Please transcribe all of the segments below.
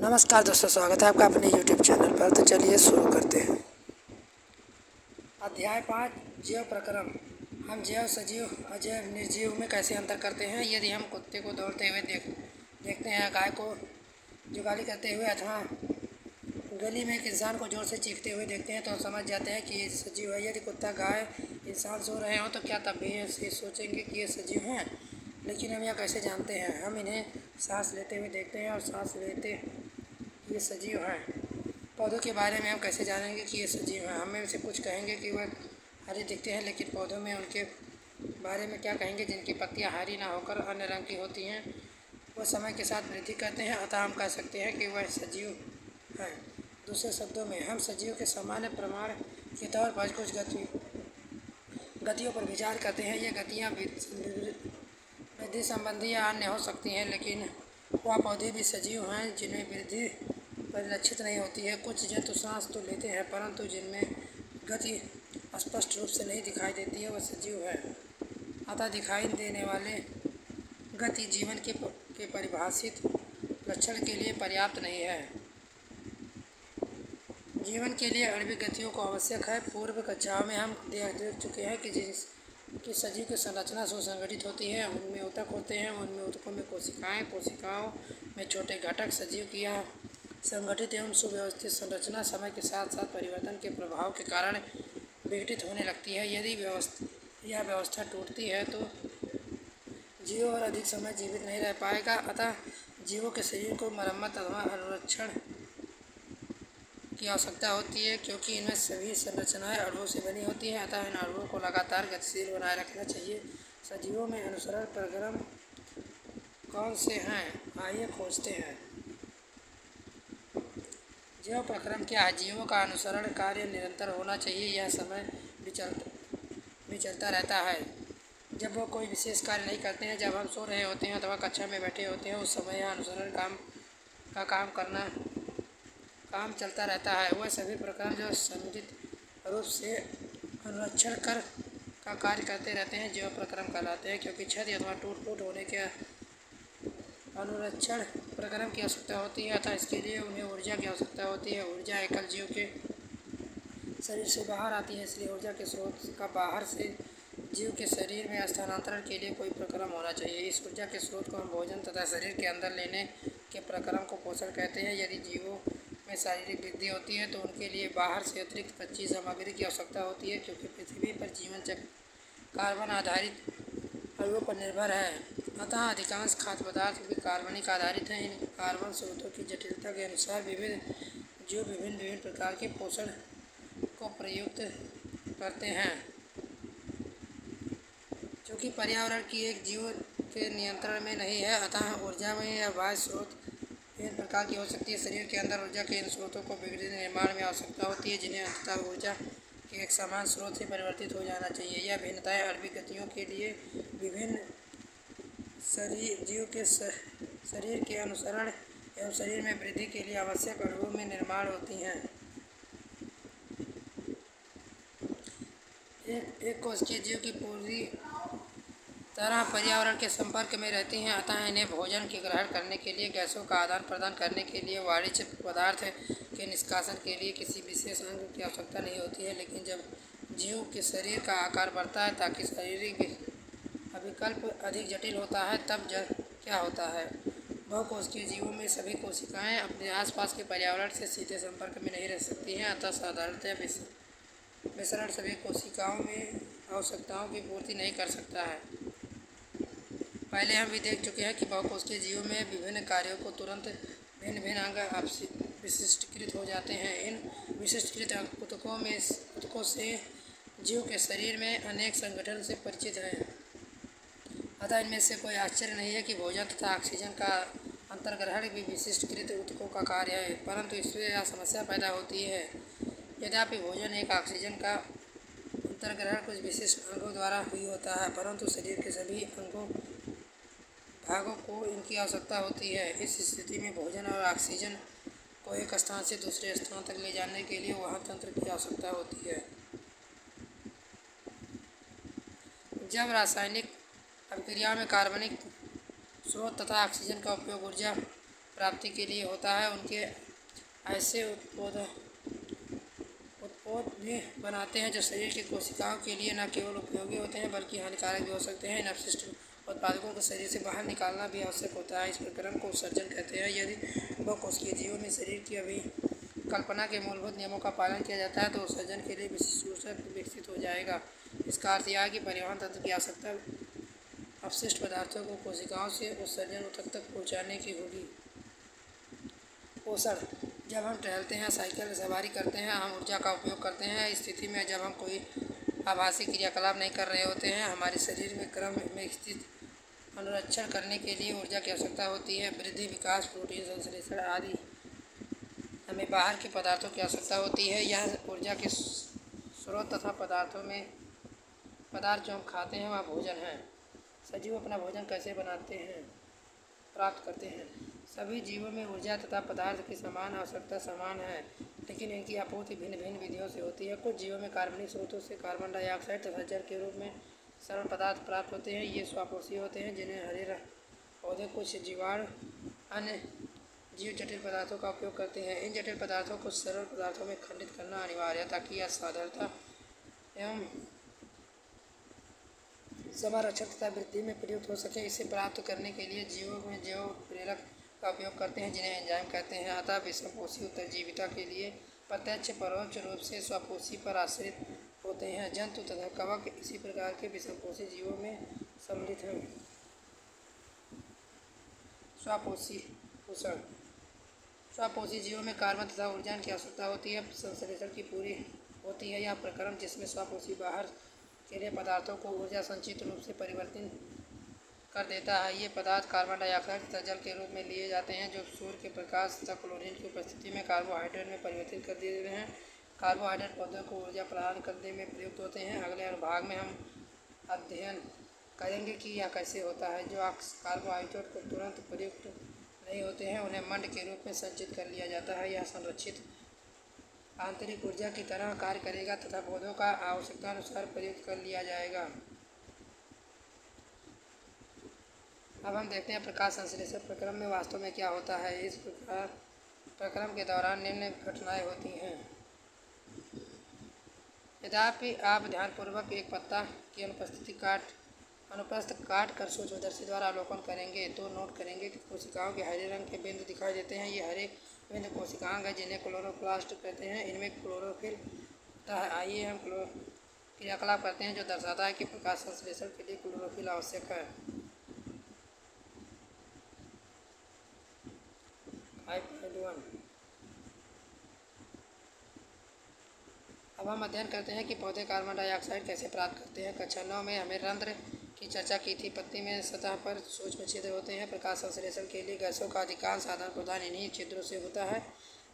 नमस्कार दोस्तों, स्वागत है आपका अपने YouTube चैनल पर। तो चलिए शुरू करते हैं। अध्याय 5 जैव प्रक्रम। हम जैव, सजीव, अजैव, निर्जीव में कैसे अंतर करते हैं। यदि हम कुत्ते को दौड़ते हुए देखते हैं, गाय को जुगाली करते हुए अथवा गली में एक इंसान को जोर से चीखते हुए देखते हैं तो हम समझ जाते हैं कि ये सजीव है। यदि कुत्ता, गाय, इंसान सो रहे हों तो क्या तब भी ये सोचेंगे कि ये सजीव हैं? लेकिन हम यह कैसे जानते हैं? हम इन्हें सांस लेते हुए देखते हैं और सांस लेते ये सजीव हैं। पौधों के बारे में हम कैसे जानेंगे कि ये सजीव हैं? हमें से कुछ कहेंगे कि वह हरे दिखते हैं, लेकिन पौधों में उनके बारे में क्या कहेंगे जिनकी पत्तियां हरी ना होकर अन्य रंग की होती हैं? वह समय के साथ वृद्धि करते हैं, अतः हम कह सकते हैं कि वह सजीव हैं। दूसरे शब्दों में, हम सजीव के सामान्य प्रमाण के तौर पर कुछ गतियों पर विचार करते हैं। ये गतियाँ वृद्धि संबंधी या अन्य हो सकती हैं, लेकिन वह पौधे भी सजीव हैं जिनमें वृद्धि परिलक्षित नहीं होती है। कुछ जंतु सांस तो लेते हैं, परंतु जिनमें गति स्पष्ट रूप से नहीं दिखाई देती है, वह सजीव है। अतः दिखाई देने वाले गति जीवन के परिभाषित लक्षण के लिए पर्याप्त नहीं है। जीवन के लिए आणविक गतियों को आवश्यक है। पूर्व कक्षाओं में हम देख चुके हैं कि सजीव की संरचना सुसंगठित होती है। उनमें ऊतक होते हैं, उनमें ऊतकों में कोशिकाओं में छोटे घटक। सजीव की यह संगठित एवं सुव्यवस्थित संरचना समय के साथ साथ परिवर्तन के प्रभाव के कारण विघटित होने लगती है। यदि यह व्यवस्था टूटती है तो जीव और अधिक समय जीवित नहीं रह पाएगा। अतः जीवों के शरीर को मरम्मत अथवा अनुरक्षण की आवश्यकता होती है, क्योंकि इनमें सभी संरचनाएं अणुओं से बनी होती हैं। अतः इन अणुओं को लगातार गतिशील बनाए रखना चाहिए। सजीवों में अनुसरण प्रक्रम कौन से हैं? आइए खोजते हैं। जैव प्रक्रम क्या है? जीवों का अनुसरण कार्य निरंतर होना चाहिए। यह समय भी चलता रहता है। जब वो कोई विशेष कार्य नहीं करते हैं, जब हम सो रहे होते हैं अथवा कक्षा में बैठे होते हैं, उस समय यह अनुसरण काम चलता रहता है। वह सभी प्रक्रम जो संगठित रूप से अनुरक्षण का कार्य करते रहते हैं जैव प्रक्रम कहलाते हैं, क्योंकि क्षति अथवा टूट-फूट होने के अनुरक्षण प्रक्रम की आवश्यकता होती है। अतः इसके लिए उन्हें ऊर्जा की आवश्यकता होती है। ऊर्जा एकल जीव के शरीर से बाहर आती है, इसलिए ऊर्जा के स्रोत का बाहर से जीव के शरीर में स्थानांतरण के लिए कोई प्रक्रम होना चाहिए। इस ऊर्जा के स्रोत को हम भोजन तथा शरीर के अंदर लेने के प्रक्रम को पोषण कहते हैं। यदि जीवों में शारीरिक वृद्धि होती है तो उनके लिए बाहर से अतिरिक्त कच्ची सामग्री की आवश्यकता होती है, क्योंकि पृथ्वी पर जीवन चक्र कार्बन आधारित अणुओं पर निर्भर है। अतः अधिकांश खाद्य पदार्थ भी कार्बनिक आधारित हैं। इन कार्बन स्रोतों की जटिलता के अनुसार विभिन्न प्रकार के पोषण को प्रयुक्त करते हैं। क्योंकि पर्यावरण की एक जीव के नियंत्रण में नहीं है, अतः ऊर्जा में यह बाह्य स्रोत विभिन्न प्रकार की हो सकती है। शरीर के अंदर ऊर्जा के इन स्रोतों को विघटित निर्माण में आवश्यकता होती है, जिन्हें अंततः ऊर्जा के एक समान स्रोत से परिवर्तित हो जाना चाहिए। यह भिन्नताएं आणविक गतियों के लिए विभिन्न जीव के शरीर के अनुसरण एवं शरीर में वृद्धि के लिए आवश्यक अणुओं में निर्माण होती हैं। एक कोशिकीय जीव की पूरी तरह पर्यावरण के संपर्क में रहती हैं, अतः इन्हें भोजन के ग्रहण करने के लिए, गैसों का आदान प्रदान करने के लिए, वाणिज्य पदार्थ के निष्कासन के लिए किसी विशेष अंग की आवश्यकता नहीं होती है। लेकिन जब जीव के शरीर का आकार बढ़ता है ताकि शारीरिक अभिकल्प अधिक जटिल होता है, तब क्या होता है? बहुकोशिकीय जीवों में सभी कोशिकाएं अपने आसपास के पर्यावरण से सीधे संपर्क में नहीं रह सकती हैं, अतः साधारणतः विसरण सभी कोशिकाओं में आवश्यकताओं की पूर्ति नहीं कर सकता है। पहले हम भी देख चुके हैं कि बहुकोशिकीय जीवों में विभिन्न कार्यों को तुरंत भिन्न अंग विशिष्टकृत हो जाते हैं। इन विशिष्टकृत ऊतकों से जीव के शरीर में अनेक संगठन से परिचित हैं। अतः इनमें से कोई आश्चर्य नहीं है कि भोजन तथा ऑक्सीजन का अंतर्ग्रहण भी विशिष्टकृत ऊतकों का कार्य है, परंतु इससे यह समस्या पैदा होती है। यद्यपि भोजन एक ऑक्सीजन का अंतर्ग्रहण कुछ विशिष्ट अंगों द्वारा हुई होता है, परंतु शरीर के सभी भागों को इनकी आवश्यकता होती है। इस स्थिति में भोजन और ऑक्सीजन को एक स्थान से दूसरे स्थान तक ले जाने के लिए वहन तंत्र की आवश्यकता होती है। जब रासायनिक अभिक्रिया में कार्बनिक स्रोत तथा ऑक्सीजन का उपयोग ऊर्जा प्राप्ति के लिए होता है। उनके ऐसे उत्पाद भी बनाते हैं जो शरीर की कोशिकाओं के लिए न केवल उपयोगी होते हैं बल्कि हानिकारक भी हो सकते हैं। इन अपशिष्ट उत्पादों को शरीर से बाहर निकालना भी आवश्यक होता है। इस प्रक्रम को उत्सर्जन कहते हैं। यदि बहुकोशिकीय जीवों में शरीर की अभिकल्पना के मूलभूत नियमों का पालन किया जाता है तो उत्सर्जन के लिए विशिष्ट ऊर्जा विकसित हो जाएगा। इसका अर्थ यह है कि परिवहन तंत्र की आवश्यकता अपशिष्ट पदार्थों को कोशिकाओं से उत्सर्जन तक पहुँचाने की होगी। पोषण: जब हम टहलते हैं, साइकिल सवारी करते हैं, हम ऊर्जा का उपयोग करते हैं। इस स्थिति में जब हम कोई आभासी क्रियाकलाप नहीं कर रहे होते हैं, हमारे शरीर में क्रम में स्थित अनुरक्षण करने के लिए ऊर्जा की आवश्यकता होती है। वृद्धि, विकास, प्रोटीन संश्लेषण आदि हमें बाहर के पदार्थों की आवश्यकता होती है। यह ऊर्जा के स्रोत तथा पदार्थ जो हम खाते हैं वह भोजन है। सजीव अपना भोजन कैसे प्राप्त करते हैं? सभी जीवों में ऊर्जा तथा पदार्थ की समान आवश्यकता समान है, लेकिन इनकी आपूर्ति भिन्न भिन्न विधियों से होती है। कुछ जीवों में कार्बनिक स्रोतों से कार्बन डाइऑक्साइड तथा जल के रूप में सरल पदार्थ प्राप्त होते हैं। ये स्वापोषी होते हैं, जिन्हें हरे पौधे, कुछ जीवाणु, अन्य जीव जटिल पदार्थों का उपयोग करते हैं। इन जटिल पदार्थों को सरल पदार्थों में खंडित करना अनिवार्य है ताकि यह साधारणता एवं समारक्षण तथा वृद्धि में प्रयुक्त हो सके। इसे प्राप्त करने के लिए जीवों में जैव प्रेरक का उपयोग करते हैं, जिन्हें एंजाइम कहते हैं। अतः विषमपोषी उत्तरजीविता के लिए प्रत्यक्ष परोक्ष रूप से स्वापोषी पर आश्रित होते हैं। जंतु तथा कवक इसी प्रकार के विषमपोषी जीवों में सम्मिलित हैं। स्वापोषी पोषण: स्वापोषी जीवों में कार्बन तथा ऊर्जा की आवश्यकता होती है। संश्लेषण की पूरी होती है। यह प्रक्रम जिसमें स्वापोषी बाहर के लिए पदार्थों को ऊर्जा संचित रूप से परिवर्तित कर देता है। ये पदार्थ कार्बन डाइऑक्साइड तथा जल के रूप में लिए जाते हैं, जो सूर्य के प्रकाश तथा क्लोरीन की उपस्थिति में कार्बोहाइड्रेट में परिवर्तित कर दिए जाते हैं। कार्बोहाइड्रेट पौधों को ऊर्जा प्रदान करने में प्रयुक्त होते हैं। अगले अनुभाग में हम अध्ययन करेंगे कि यह कैसे होता है। जो कार्बोहाइड्रेट को तुरंत प्रयुक्त नहीं होते हैं, उन्हें मंड के रूप में संचित कर लिया जाता है। यह संरक्षित आंतरिक ऊर्जा की तरह कार्य करेगा तथा पौधों का आवश्यकतानुसार प्रयुक्त कर लिया जाएगा। अब हम देखते हैं प्रकाश संश्लेषण प्रक्रम में वास्तव में क्या होता है। इस प्रक्रम के दौरान निम्न घटनाएं होती हैं। यद्यपि आप ध्यानपूर्वक एक पत्ता की अनुपस्थित काट कर सूक्ष्मदर्शी द्वारा अवलोकन करेंगे तो नोट करेंगे कि कोशिकाओं के हरे रंग के बिंदु दिखाई देते हैं। ये हरे बिंदु कोशिकांग है, जिन्हें क्लोरोप्लास्ट कहते हैं। इनमें क्लोरोफिल होता है। आइए हम क्रियाकलाप करते हैं जो दर्शाता है कि प्रकाश संश्लेषण के लिए क्लोरोफिल आवश्यक है। 5.1 अब हम अध्ययन करते हैं कि पौधे कार्बन डाइऑक्साइड कैसे प्राप्त करते हैं। कक्षा 9 में हमें रंध्र की चर्चा की थी। पत्ती में सतह पर सूक्ष्म छिद्र होते हैं। प्रकाश संश्लेषण के लिए गैसों का अधिकांश आदान प्रदान इन्हीं छिद्रों से होता है,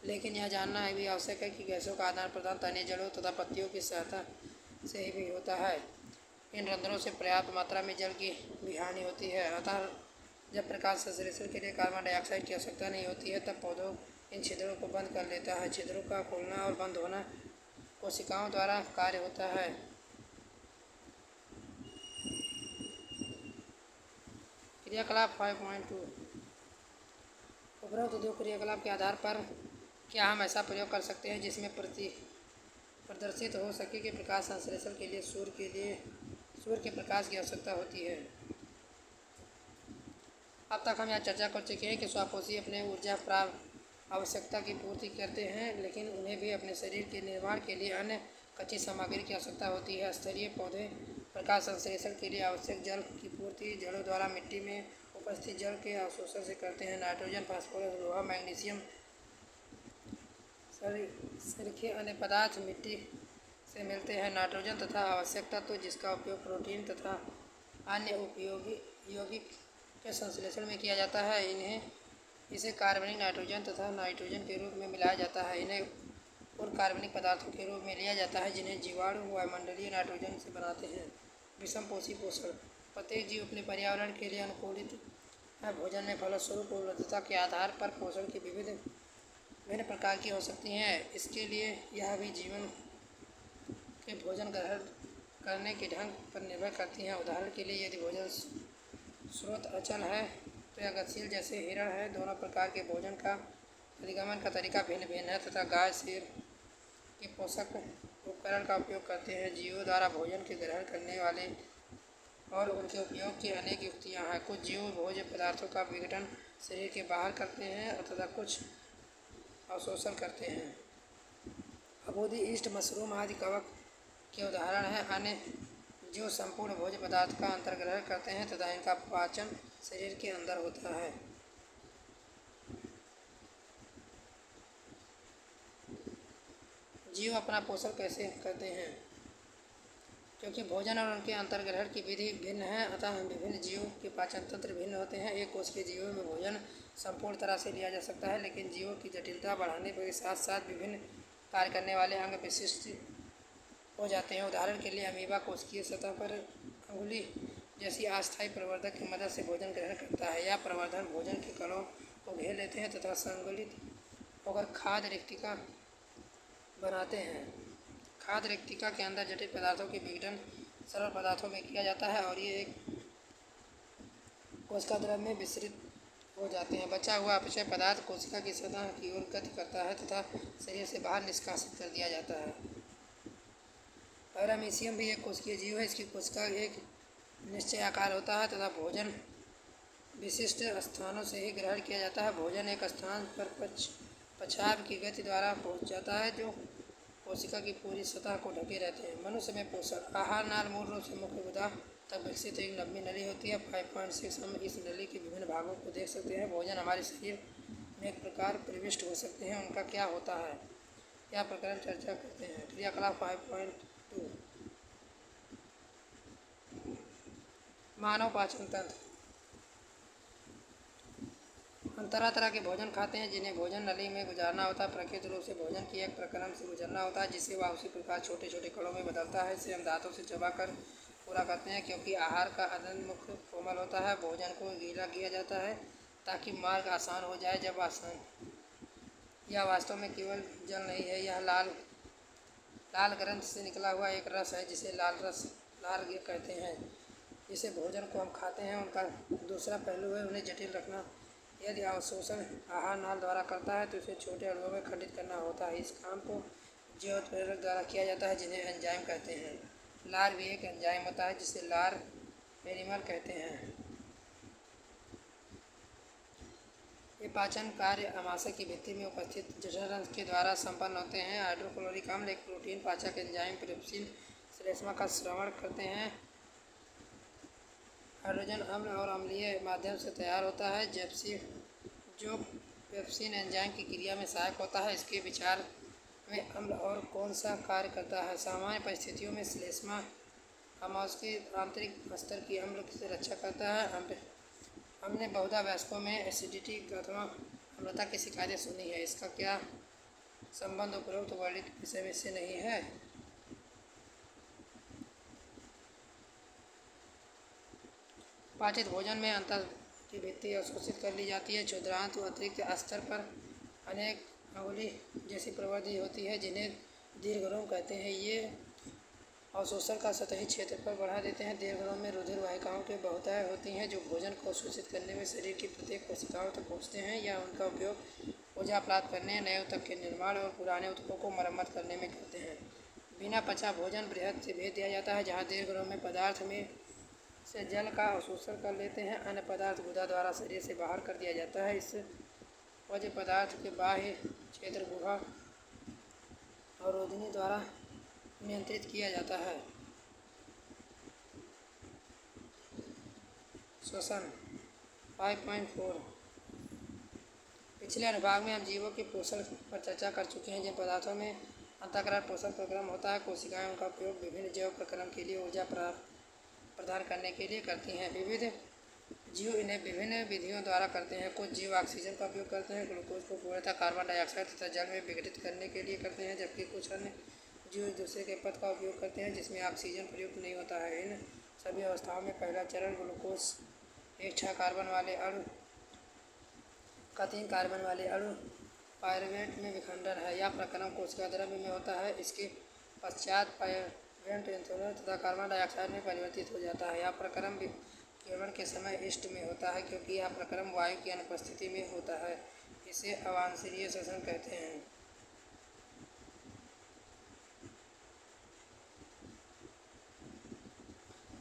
लेकिन यह जानना भी आवश्यक है कि गैसों का आदान प्रदान तने जड़ों तथा पत्तियों की सहायता से ही भी होता है। इन रंध्रों से पर्याप्त मात्रा में जल की भी हानि होती है। अतः जब प्रकाश संश्लेषण के लिए कार्बन डाइऑक्साइड की आवश्यकता नहीं होती है, तब पौधों इन छिद्रों को बंद कर लेता है। छिद्रों का खोलना और बंद होना कोशिकाओं द्वारा कार्य होता है। क्रियाकलाप 5.2 उपरोक्त दो क्रियाकलाप के आधार पर क्या हम ऐसा प्रयोग कर सकते हैं जिसमें प्रदर्शित हो सके कि प्रकाश संश्लेषण के लिए सूर्य के प्रकाश की आवश्यकता होती है। अब तक हम यह चर्चा कर चुके हैं कि स्वापोषी अपने ऊर्जा प्राप्त आवश्यकता की पूर्ति करते हैं, लेकिन उन्हें भी अपने शरीर के निर्माण के लिए अन्य कच्ची सामग्री की आवश्यकता होती है। स्तरीय पौधे प्रकाश संश्लेषण के लिए आवश्यक जल की पूर्ति जड़ों द्वारा मिट्टी में उपस्थित जल के अवशोषण से करते हैं। नाइट्रोजन, फास्फोरस, लोहा, मैग्नीशियम सरीखे अन्य पदार्थ मिट्टी से मिलते हैं। नाइट्रोजन तथा आवश्यक तत्व जिसका उपयोग प्रोटीन तथा अन्य यौगिक के संश्लेषण में किया जाता है, इसे कार्बनिक नाइट्रोजन तथा नाइट्रोजन के रूप में मिलाया जाता है। इन्हें और कार्बनिक पदार्थों के रूप में लिया जाता है, जिन्हें जीवाणु वायुमंडलीय नाइट्रोजन से बनाते हैं। विषमपोषी पोषण: प्रत्येक जीव अपने पर्यावरण के लिए अनुकूलित भोजन में फलस्वरूप उपलब्धता के आधार पर पोषण की विभिन्न प्रकार की हो सकती हैं। इसके लिए यह भी जीवन के भोजन ग्रहण करने के ढंग पर निर्भर करती हैं। उदाहरण के लिए, यदि भोजन स्रोत अचल है प्रगतिशील जैसे हिरण है। दोनों प्रकार के भोजन का अधिगमन का तरीका भिन्न भिन्न है तथा गाय शेर के पोषक उपकरण का उपयोग करते हैं। जीवों द्वारा भोजन के ग्रहण करने वाले और उनके उपयोग की अनेक युक्तियाँ हैं। कुछ जीव भोज्य पदार्थों का विघटन शरीर के बाहर करते हैं तथा कुछ अवशोषण करते हैं। फफूंदी, ईस्ट, मशरूम आदि कवक के उदाहरण हैं। अन्य जो संपूर्ण भोज्य पदार्थ का अंतर्ग्रहण करते हैं तथा इनका पाचन शरीर के अंदर होता है। जीव अपना पोषण कैसे करते हैं? क्योंकि भोजन और उनके अंतर्ग्रहण की विधि भिन्न है, अतः विभिन्न जीवों के पाचन तंत्र भिन्न होते हैं। एक कोष के जीवों में भोजन संपूर्ण तरह से लिया जा सकता है, लेकिन जीवों की जटिलता बढ़ाने के साथ साथ विभिन्न कार्य करने वाले अंग विशिष्ट हो जाते हैं। उदाहरण के लिए अमीबा कोशिकीय सतह पर अंगुली जैसी अस्थायी प्रवर्धक की मदद से भोजन ग्रहण करता है। यह प्रवर्धन भोजन के कणों को घेर लेते हैं तथा संगलित होकर खाद्य रिक्तिका बनाते हैं। खाद्य रिक्तिका के अंदर जटिल पदार्थों के विघटन सरल पदार्थों में किया जाता है और ये एक कोशिका द्रव में विसरित हो जाते हैं। बचा हुआ अपचय पदार्थ कोशिका की सतह की ओर गति करता है तथा शरीर से बाहर निष्कासित कर दिया जाता है। पैरामीशियम भी एक कोशिकीय जीव है। इसकी कोशिका एक निश्चय आकार होता है तथा भोजन विशिष्ट स्थानों से ही ग्रहण किया जाता है। भोजन एक स्थान पर पेशाब की गति द्वारा पहुँच जाता है जो कोशिका की पूरी सतह को ढके रहते हैं। मनुष्य में पोषण आहार नाल मूल रूप से मुख्य गुदा तक विकसित एक लंबी नली होती है। 5.6 हम इस नली के विभिन्न भागों को देख सकते हैं। भोजन हमारे शरीर में एक प्रकार प्रविष्ट हो सकते हैं, उनका क्या होता है यह प्रकरण चर्चा करते हैं। क्रियाकलाप 5.2 मानव पाचन तंत्र। हम तरह तरह के भोजन खाते हैं जिन्हें भोजन नली में गुजारना होता है। प्रकृति रूप से भोजन की एक प्रक्रम से गुजरना होता है जिसे वह उसी प्रकार छोटे छोटे कणों में बदलता है। इसे हम दांतों से चबाकर पूरा करते हैं। क्योंकि आहार का अदन मुख्य कोमल होता है, भोजन को गीला किया जाता है ताकि मार्ग आसान हो जाए। जब आसान यह वास्तव में केवल जल नहीं है, यह लाल ग्रंथ से निकला हुआ एक रस है जिसे लार कहते हैं। जिसे भोजन को हम खाते हैं उनका दूसरा पहलू है उन्हें जटिल रखना। यदि अवशोषण आहार नाल द्वारा करता है तो इसे छोटे अणुओं में खंडित करना होता है। इस काम को जैव उत्प्रेरक द्वारा किया जाता है जिन्हें एंजाइम कहते हैं। लार भी एक एंजाइम होता है जिसे लार पेरिमल कहते हैं। ये पाचन कार्य आमाशय की भित्ति में उपस्थित जठरांश के द्वारा संपन्न होते हैं। हाइड्रोक्लोरिक अम्ल एक प्रोटीन पाचक एंजाइम पेप्सिन श्लेष्मा का स्रावण करते हैं। हाइड्रोजन अम्ल और अम्लीय माध्यम से तैयार होता है जो पेप्सिन एंजाइम की क्रिया में सहायक होता है। इसके विचार में अम्ल और कौन सा कार्य करता है। सामान्य परिस्थितियों में श्लेष्मा आमाशय के आंतरिक स्तर की अम्ल से रक्षा करता है। हमने बहुधा वयस्कों में एसिडिटी अथवा अम्लता की शिकायतें सुनी है। इसका क्या संबंध उपरोक्त वर्णित विषय में से नहीं है? पाचित भोजन में अंतर की भित्ति अवशोषित कर ली जाती है। क्षुद्रांत अतिरिक्त स्तर पर अनेक अंगुली जैसी प्रवृत्ति होती है जिन्हें दीर्घरोम कहते हैं। ये अवशोषण का सतही क्षेत्रफल बढ़ा देते हैं। दीर्घरोम में रुधिर वाहिकाओं की बहुतायत होती हैं जो भोजन को अवशोषित करने में शरीर की प्रत्येक कोशिकाओं तक पहुँचते हैं या उनका उपयोग ऊर्जा प्राप्त करने, नए ऊतक के निर्माण और पुराने ऊतकों को मरम्मत करने में करते हैं। बिना पचा भोजन बृहद से भेज दिया जाता है जहाँ दीर्घरोम में पदार्थ में से जल का अवशोषण कर लेते हैं। अन्य पदार्थ गुदा द्वारा शरीर से बाहर कर दिया जाता है। इस वजह पदार्थ के बाह्य क्षेत्र गुहा और रोधिनी द्वारा नियंत्रित किया जाता है। श्वसन 5.4 पिछले अनुभाग में हम जीवों के पोषण पर चर्चा कर चुके हैं। जिन पदार्थों में अंतःकरण पोषण प्रक्रम होता है, कोशिकाएं उनका उपयोग विभिन्न जैव प्रक्रम के लिए ऊर्जा प्रदान करने के लिए करती हैं। विविध जीव इन्हें विभिन्न विधियों द्वारा करते हैं। कुछ जीव ऑक्सीजन का उपयोग करते हैं, ग्लूकोज को पूर्णतः कार्बन डाइऑक्साइड तथा जल में विघटित करने के लिए करते हैं, जबकि कुछ अन्य जीव दूसरे के पथ का उपयोग करते हैं जिसमें ऑक्सीजन प्रयुक्त नहीं होता है। इन सभी अवस्थाओं में पहला चरण ग्लूकोज एक 6 कार्बन वाले अणु का 3 कार्बन वाले अणु पायरुवेट में विखंडन है। यह प्रक्रम कोशिका द्रव्य में होता है। इसके पश्चात पायरुवेट इथेनॉल तथा कार्बन डाइऑक्साइड में परिवर्तित हो जाता है। यह प्रक्रम विवरण के समय ईस्ट में होता है क्योंकि यह प्रक्रम वायु की अनुपस्थिति में होता है। इसे अवांछनीय श्वसन कहते हैं।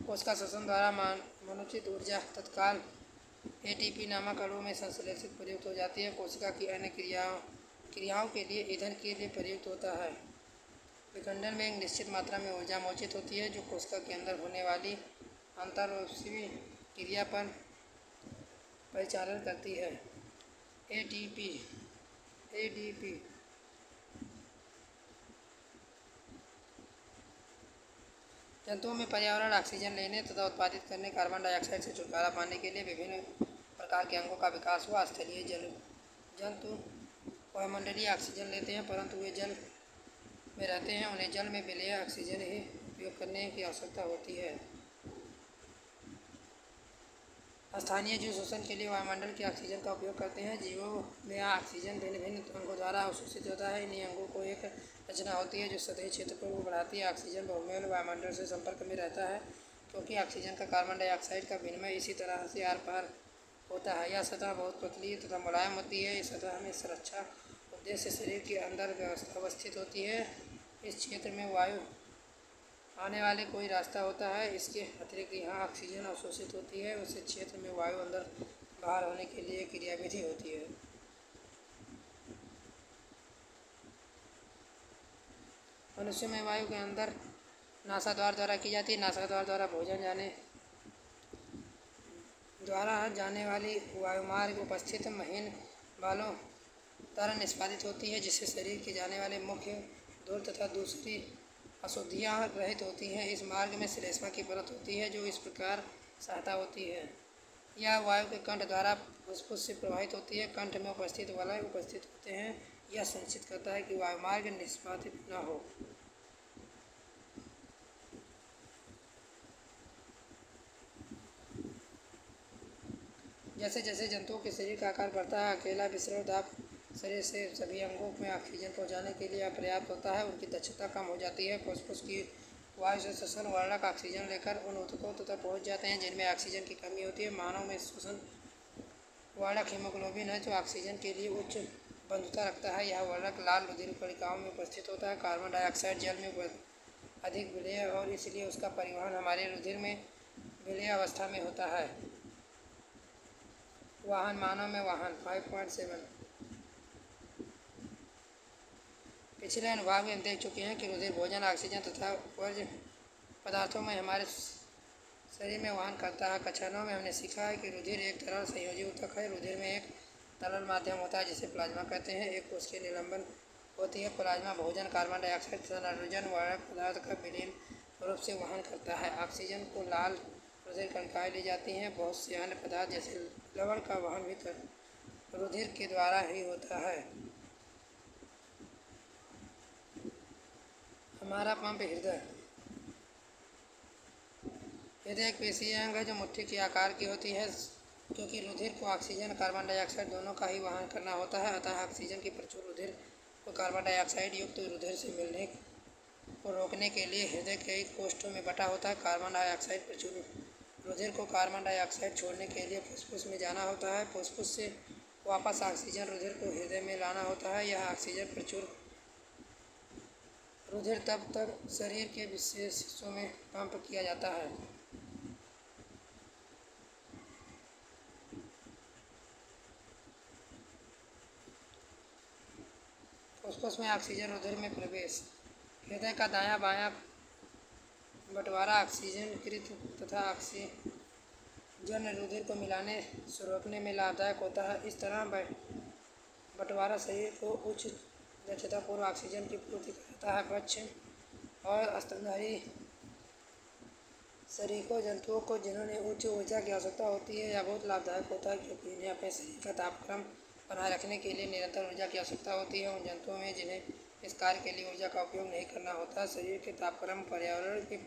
कोशिका श्वसन द्वारा मनोचित ऊर्जा तत्काल एटीपी नामक अणु में संश्लेषित प्रयुक्त हो जाती है। कोशिका की अन्य क्रियाओं के लिए ईंधन के लिए प्रयुक्त होता है। विखंडन में एक निश्चित मात्रा में ऊर्जा मोचित होती है जो कोशिका के अंदर होने वाली अंतर्वैश्विक क्रिया पर परिचालन करती है। एडीपी जंतुओं में पर्यावरण ऑक्सीजन लेने तथा उत्पादित करने कार्बन डाइऑक्साइड से छुटकारा पाने के लिए विभिन्न प्रकार के अंगों का विकास हुआ। स्थलीय जंतु वायुमंडलीय ऑक्सीजन लेते हैं परंतु वे जल में रहते हैं, उन्हें जल में विलेय ऑक्सीजन ही उपयोग करने की आवश्यकता होती है। स्थानीय जीव श्वसन के लिए वायुमंडल के ऑक्सीजन का उपयोग करते हैं। जीवों में ऑक्सीजन भिन्न भिन्न अंगों द्वारा अवशोषित होता है। इन्हीं अंगों को एक रचना होती है जो सतही क्षेत्र को बढ़ाती है। ऑक्सीजन बहुमूल्य वायुमंडल से संपर्क में रहता है क्योंकि ऑक्सीजन का कार्बन डाइऑक्साइड का विनिमय इसी तरह से आर पार होता है। यह सतह बहुत पतली तथा मुलायम होती है। इस सतह में सुरक्षा उद्देश्य शरीर के अंदर अवस्थित होती है। इस क्षेत्र में वायु आने वाले कोई रास्ता होता है। इसके अतिरिक्त यहाँ ऑक्सीजन अवशोषित होती है। उस क्षेत्र में वायु अंदर बाहर होने के लिए क्रियाविधि होती है। मनुष्य में वायु के अंदर नासाद्वार द्वारा की जाती है। नासाद्वार द्वारा भोजन जाने वाली वायुमार्ग उपस्थित महीन बालों द्वारा निष्पादित होती है जिससे शरीर के जाने वाले मुख्य धूल तथा दूसरी अशुद्धियाँ रहित होती हैं। इस मार्ग में श्लेष्मा की परत होती है जो इस प्रकार सहायता होती है। यह वायु के कंठ द्वारा फुसफुस से प्रवाहित होती है। कंठ में उपस्थित वलय उपस्थित होते हैं। यह सुनिश्चित करता है कि वायुमार्ग निष्पादित न हो। जैसे जैसे जंतुओं के शरीर का आकार बढ़ता है, अकेला विसरण दाब शरीर से सभी अंगों में ऑक्सीजन पहुंचाने के लिए अपर्याप्त होता है। उनकी दक्षता कम हो जाती है। फुसफुस की वायु से श्वसन वर्णक ऑक्सीजन लेकर उन ऊतकों तक पहुंच जाते हैं जिनमें ऑक्सीजन की कमी होती है। मानव में श्वसन वर्णक हीमोग्लोबिन है जो ऑक्सीजन के लिए उच्च बंधुता रखता है। यह वर्णक लाल रुधिर कणिकाओं में उपस्थित होता है। कार्बन डाइऑक्साइड जल में अधिक विलेय और इसलिए उसका परिवहन हमारे रुधिर में विलेय अवस्था में होता है। वाहन मानव में वाहन 5.7 पिछले अनुभाग में हम देख चुके हैं कि रुधिर भोजन ऑक्सीजन तथा वर्ज्य पदार्थों में हमारे शरीर में वहन करता है। कक्षाओं में हमने सीखा है कि रुधिर एक तरल संयोजी ऊतक है। रुधिर में एक तरल माध्यम होता है जिसे प्लाज्मा कहते हैं। एक कोशिकीय निलंबन होती है। प्लाज्मा भोजन कार्बन डाइऑक्साइड तथा नाइट्रोजन वर्णक पदार्थ का विलीन रूप से वहन करता है। ऑक्सीजन को लाल रुधिर कणिकाएं ले जाती हैं। बहुत से अन्य पदार्थ जैसे लवण का वहन भी रुधिर के द्वारा ही होता है। हमारा पंप हृदय एक पेशीय अंग है जो मुट्ठी के आकार की होती है। क्योंकि रुधिर को ऑक्सीजन कार्बन डाइऑक्साइड दोनों का ही वहन करना होता है, अतः ऑक्सीजन की प्रचुर रुधिर को कार्बन डाइऑक्साइड युक्त रुधिर से मिलने को रोकने के लिए हृदय कई कोष्ठों में बटा होता है। कार्बन डाइऑक्साइड प्रचुर रुधिर को कार्बन डाइऑक्साइड छोड़ने के लिए फुसफुस में जाना होता है। फुसफुस से वापस ऑक्सीजन रुधिर को हृदय में लाना होता है। यह ऑक्सीजन प्रचुर रुधिर तब तक शरीर के विशेष हिस्सों में पंप किया जाता है। फुसफुस में ऑक्सीजन रुधिर में प्रवेश। हृदय का दायां बायां बंटवारा ऑक्सीजनकृत तथा ऑक्सीजन रुधिर को मिलाने से रोकने में लाभदायक होता है। इस तरह बंटवारा शरीर को उच्च दक्षतापूर्वक ऑक्सीजन की पूर्ति करता है। वृक्ष और स्तनधारी शरीरों जंतुओं को जिन्होंने उच्च ऊर्जा की आवश्यकता होती है यह बहुत लाभदायक होता है क्योंकि इन्हें अपने शरीर का तापक्रम बनाए रखने के लिए निरंतर ऊर्जा की आवश्यकता होती है। उन जंतुओं में जिन्हें इस कार्य के लिए ऊर्जा का उपयोग नहीं करना होता, शरीर के तापक्रम पर्यावरण के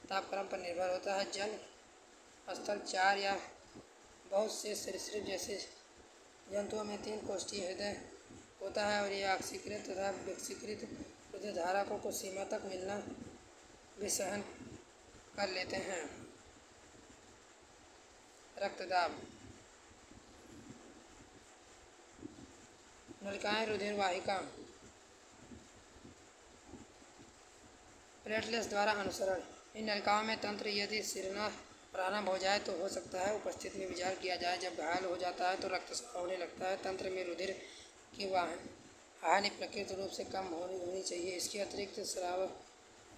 तापक्रम पर निर्भर होता है। जल स्थल 4 या बहुत से सरीसृप जैसे जंतुओं में 3 कोष्ठीय हृदय होता है और ये ऑक्सीकृत तथा विक्षीकृत रुधिर धारकों को सीमा तक मिलना भी सहन कर लेते हैं। रक्तदाब। नलिकाएं रुधिर वाहिका। प्लेटलेट्स द्वारा अनुसरण। इन नलिकाओं में तंत्र यदि शीर्णता प्रारंभ हो जाए तो हो सकता है उपस्थिति में विचार किया जाए। जब घायल हो जाता है तो रक्तस्राव होने लगता है। तंत्र में रुधिर की हानि प्राकृतिक रूप से कम होनी चाहिए। इसके अतिरिक्त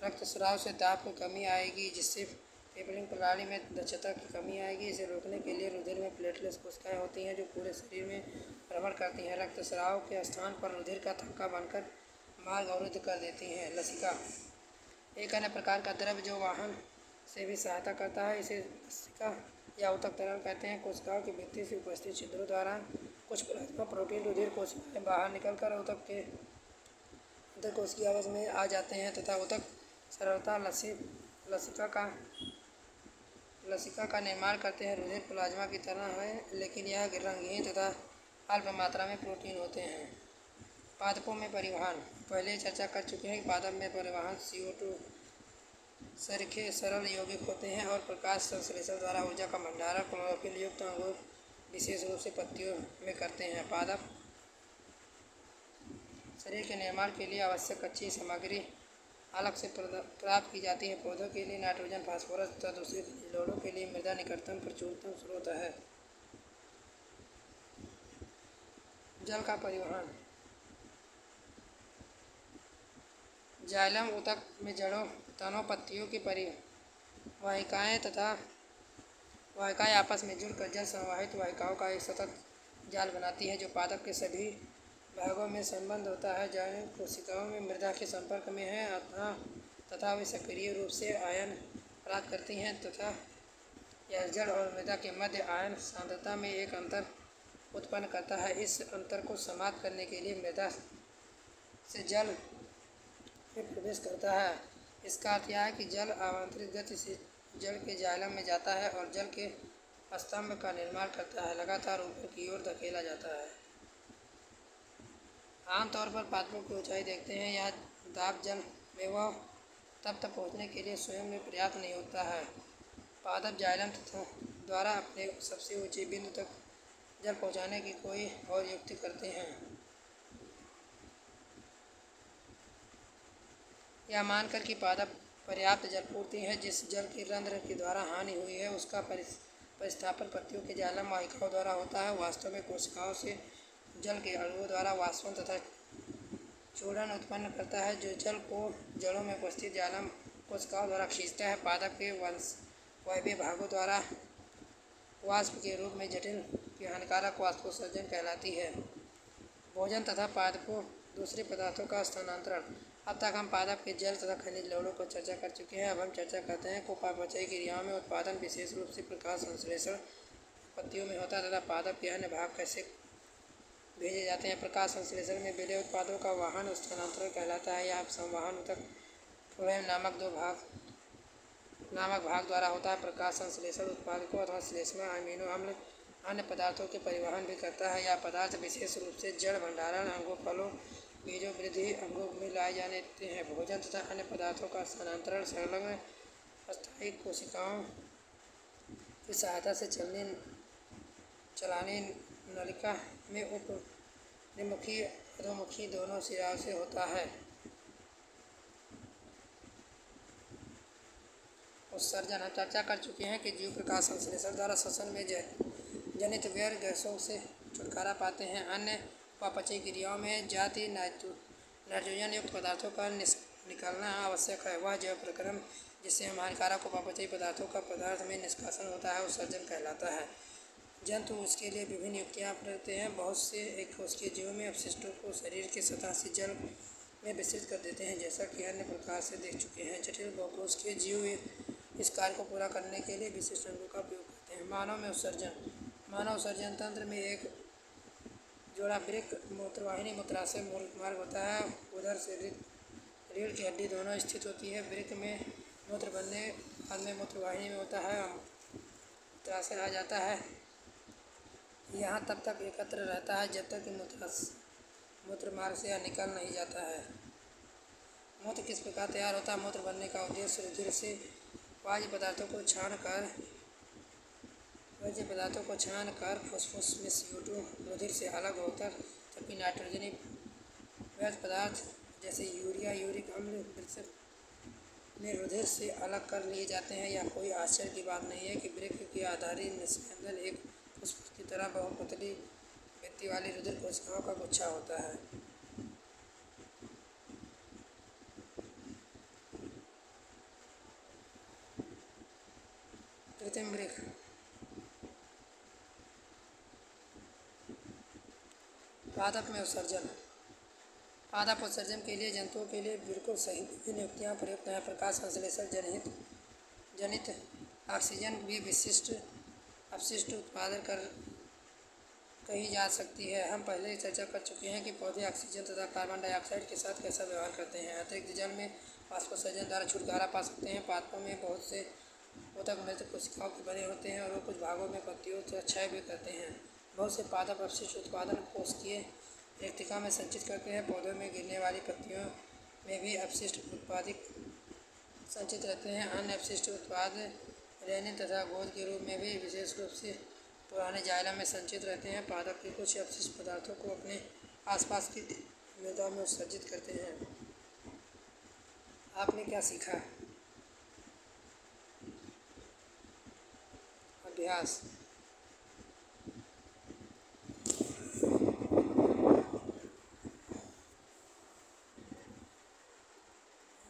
रक्तस्राव से दाब में कमी आएगी, जिससे फेफड़िंग प्रणाली में दक्षता की कमी आएगी। इसे रोकने के लिए रुधिर में प्लेटलेट्स कोशिकाएं होती हैं जो पूरे शरीर में भ्रमण करती हैं। रक्तस्राव के स्थान पर रुधिर का थक्का बनकर मार्ग अवरुद्ध कर देती हैं। लसिका एक अन्य प्रकार का द्रव्य जो वाहन से भी सहायता करता है, इसे लसिका या ऊतक तरल कहते हैं। कोशिकाओं की भित्ति से उपस्थित छिद्रों द्वारा कुछ प्लाज्मा प्रोटीन रुधिर कोशिकाएं बाहर निकलकर ऊतक के अंतर कोशिकीय आवास में आ जाते हैं तथा ऊतक सरलता लसिका का निर्माण करते हैं। रुधिर प्लाज्मा की तरह है, लेकिन यह रंगहीन तथा अल्प मात्रा में प्रोटीन होते हैं। पादपों में परिवहन। पहले चर्चा कर चुके हैं कि पादप में परिवहन CO2 सरीखे सरल यौगिक होते हैं और प्रकाश संश्लेषण द्वारा ऊर्जा का भंडारण क्लोरोफिल युक्त अंगूर विशेष रूप से पत्तियों में करते हैं। पादप शरीर के निर्माण के लिए आवश्यक कच्ची सामग्री अलग से प्राप्त की जाती है। पौधों के लिए नाइट्रोजन, फास्फोरस तथा दूसरे खनिज लवणों के लिए मृदा निकटतम प्रचुरतम स्रोत है। जल का परिवहन। जाइलम ऊतक में जड़ों, तनों, पत्तियों की परिवाहिकाएं तथा वाहिकाएं आपस में जुड़कर जल संवाहित वाहिकाओं का एक सतत जाल बनाती है जो पादप के सभी भागों में संबंध होता है। जैव कोशिकाओं में मृदा के संपर्क में है तथा वे सक्रिय रूप से आयन प्राप्त करती हैं तथा यह जड़ और मृदा के मध्य आयन सांद्रता में एक अंतर उत्पन्न करता है। इस अंतर को समाप्त करने के लिए मृदा से जल में प्रवेश करता है। इसका अर्थ यह है कि जल आंतरिक गति से जड़ के जाइलम में जाता है और जल के स्तंभ का निर्माण करता है, लगातार ऊपर की ओर धकेला जाता है। आमतौर पर पादपों की ऊंचाई देखते हैं। यह दाब जल में वह तब तक पहुंचने के लिए स्वयं में पर्याप्त नहीं होता है। पादप जाइलम तथा द्वारा अपने सबसे ऊंचे बिंदु तक जल पहुंचाने की कोई और युक्ति करते हैं। यह मानकर कि पादप पर्याप्त जलपूर्ति है, जिस जल की रंध्र के द्वारा हानि हुई है उसका प्रतिस्थापन पत्तियों के जाइलम वाहिकाओं द्वारा होता है। वास्तव में कोशिकाओं से जल के अणुओं द्वारा वाष्पन तथा चूर्णन उत्पन्न करता है जो जल को जड़ों में उपस्थित जाइलम कोशिकाओं द्वारा खींचता है। पादप के वायवीय भागों द्वारा वाष्प के रूप में जटिल की हानिकारक वाष्पोत्सर्जन कहलाती है। भोजन तथा पादपों दूसरे पदार्थों का स्थानांतरण। अब तक हम पादप के जल तथा खनिज लवणों पर चर्चा कर चुके हैं। अब हम चर्चा करते हैं उपापचयी क्रियाओं में उत्पादन, विशेष रूप से प्रकाश संश्लेषण पत्तियों में होता है तथा पादप के अन्य भाग कैसे भेजे जाते हैं। प्रकाश संश्लेषण में विलेय उत्पादों का वाहन स्थानांतरण कहलाता है। यह संवहन ऊतक फ्लोएम नामक भाग द्वारा होता है। प्रकाश संश्लेषण उत्पादकों अथवा श्लेष्मा अमीनो अम्ल अन्य पदार्थों के परिवहन भी करता है। यह पदार्थ विशेष रूप से जड़ भंडारण अंगों, फलों, बीजों वृद्धि अंगों में लाए जाने हैं। भोजन तथा अन्य पदार्थों का स्थानांतरण संलग्न अस्थायी कोशिकाओं की सहायता से चलाने नलिका में उपरिमुखी अधोमुखी दोनों सिराओं से होता है। उत्सर्जन। हम चर्चा कर चुके हैं कि जीव प्रकाश संश्लेषण द्वारा श्वसन में जनित व्यर्थ गैसों से छुटकारा पाते हैं। अन्य उपापचयी क्रियाओं में जाति नाइट्रोजन युक्त पदार्थों का निकलना आवश्यक है। वह जैव प्रक्रम जिससे हम हानिकारक उपापचयी पदार्थों का पदार्थ में निष्कासन होता है उत्सर्जन कहलाता है। जंतु उसके लिए विभिन्न युक्तियाँ अपनाते हैं। बहुत से एक कोशिकीय जीवों में अपशिष्टों को शरीर की सतह से जल में विसर्जित कर देते हैं, जैसा कि अन्य प्रकार से देख चुके हैं। जटिल बहुकोशिकीय जीव इस कार्य को पूरा करने के लिए विशिष्ट अंगों का उपयोग करते हैं। मानव में उत्सर्जन। मानव उत्सर्जन तंत्र में एक जोड़ा वृक्क मूत्रवाहिनी मूत्राशय मार्ग होता है। उधर से रीढ़ की हड्डी दोनों स्थित होती है। वृक्क में मूत्र बनने बाद में मूत्रवाहिनी में होता है, मूत्राशय आ जाता है। यहाँ तब तक एकत्र रहता है जब तक कि मूत्र मार्ग से निकल नहीं जाता है। मूत्र किस प्रकार तैयार होता है। मूत्र बनने का उद्देश्य रुधिर से वाज्य पदार्थों को छान कर वर्ज्य पदार्थों को छान कर फुसफुस में CO2 रुधिर से अलग होकर, जबकि नाइट्रोजनी व्यर्थ पदार्थ जैसे यूरिया, यूरिक अम्ल में रुधिर से अलग कर लिए जाते हैं। यह कोई आश्चर्य की बात नहीं है कि वृक्क की आधारी निस्पंदन एक फुसफुस की तरह बहुत पतली भित्ति वाली रुधिर कोशिकाओं का गुच्छा होता है। कृत्रिम वृक्क पादप में उत्सर्जन। पादप उत्सर्जन के लिए जंतुओं के लिए बिल्कुल सही विभिन्न युक्तियाँ प्रयुक्त हैं। प्रकाश संश्लेषण जनित ऑक्सीजन भी विशिष्ट अपशिष्ट उत्पादन कर कही जा सकती है। हम पहले ही चर्चा कर चुके हैं कि पौधे ऑक्सीजन तथा कार्बन डाइऑक्साइड के साथ कैसा व्यवहार करते हैं। अतिरिक्त जल में वाष्पोत्सर्जन द्वारा छुटकारा पा सकते हैं। पादपों में बहुत से ऊतक मृत कोशिकाओं के बने होते हैं और वो कुछ भागों में पत्तियों का क्षय भी करते हैं। बहुत से पादप अपशिष्ट उत्पादन कोशिकीय रेक्टिका में संचित करते हैं। पौधों में गिरने वाली पत्तियों में भी अपशिष्ट उत्पादित संचित रहते हैं। अन्य अपशिष्ट उत्पाद रेनिन तथा गोंद के रूप में भी विशेष रूप से पुराने जाइलम में संचित रहते हैं। पादप के कुछ अपशिष्ट पदार्थों को अपने आसपास की मृदा में उत्सर्जित करते हैं। आपने क्या सीखा? अभ्यास।